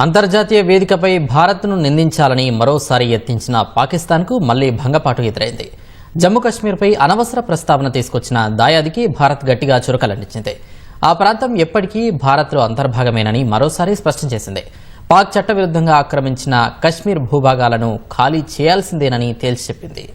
అంతర్జాతీయ వేదికపై భారత్ను నిందించాలని మరోసారి యత్నించిన పాకిస్తాన్కు మళ్లీ భంగపాటు ఎదురైంది. జమ్మూ కశ్మీర్పై అనవసర ప్రస్తావన తీసుకొచ్చిన దాయాదికి భారత్ గట్టిగా చురకలంటించింది. ఆ ప్రాంతం ఎప్పటికీ భారత్లో అంతర్భాగమేనని మరోసారి స్పష్టం చేసింది. పాక్ చట్టవిరుద్ధంగా ఆక్రమించిన కశ్మీర్ భూభాగాలను ఖాళీ చేయాల్సిందేనని తేల్చి చెప్పింది.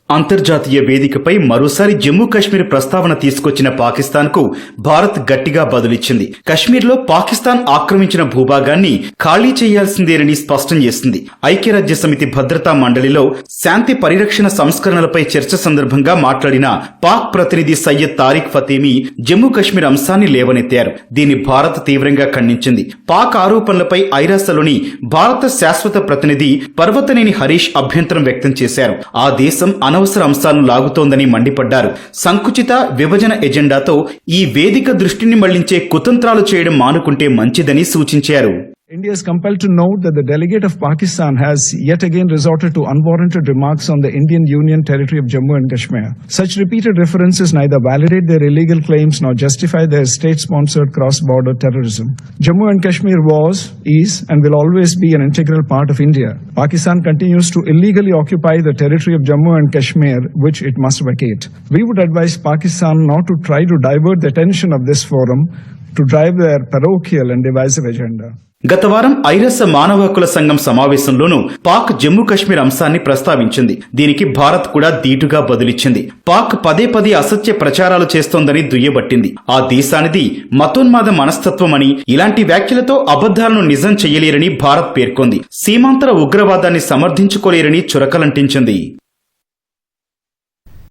అంతర్జాతీయ వేదికపై మరోసారి జమ్మూ కశ్మీర్ ప్రస్తావన తీసుకొచ్చిన పాకిస్తాన్కు భారత్ గట్టిగా బదులిచ్చింది. కశ్మీర్లో పాకిస్తాన్ ఆక్రమించిన భూభాగాన్ని ఖాళీ చేయాల్సిందేనని స్పష్టం చేసింది. ఐక్యరాజ్యసమితి భద్రతా మండలిలో శాంతి పరిరక్షణ సంస్కరణలపై చర్చ సందర్భంగా మాట్లాడిన పాక్ ప్రతినిధి సయ్యద్ తారిక్ ఫతేమీ జమ్మూ కశ్మీర్ అంశాన్ని లేవనెత్తారు. దీన్ని భారత్ తీవ్రంగా ఖండించింది. పాక్ ఆరోపణలపై ఐరాసలోని భారత శాశ్వత ప్రతినిధి పర్వతనేని హరీష్ అభ్యంతరం వ్యక్తం చేశారు. ఆ దేశం అనవసర అంశాలను లాగుతోందని మండిపడ్డారు. సంకుచిత విభజన ఎజెండాతో ఈ వేదిక దృష్టిని మళ్లించే కుతంత్రాలు చేయడం మానుకుంటే మంచిదని సూచించారు. India is compelled to note that the delegate of Pakistan has yet again resorted to unwarranted remarks on the Indian Union territory of Jammu and Kashmir. Such repeated references neither validate their illegal claims nor justify their state-sponsored cross-border terrorism. Jammu and Kashmir was, is, and will always be an integral part of India. Pakistan continues to illegally occupy the territory of Jammu and Kashmir, which it must vacate. We would advise Pakistan not to try to divert the attention of this forum to drive their parochial and divisive agenda. గత వారం ఐరాస మానవ హక్కుల సంఘం సమావేశంలోనూ పాక్ జమ్మూ కశ్మీర్ అంశాన్ని ప్రస్తావించింది. దీనికి భారత్ కూడా ధీటుగా బదులిచ్చింది. పాక్ పదే పదే అసత్య ప్రచారాలు చేస్తోందని దుయ్యబట్టింది. ఆ దేశానిది మతోన్మాద మనస్తత్వమని, ఇలాంటి వ్యాఖ్యలతో అబద్దాలను నిజం చెయ్యలేరని భారత్ పేర్కొంది. సీమాంతర ఉగ్రవాదాన్ని సమర్థించుకోలేరని చురకలంటించింది.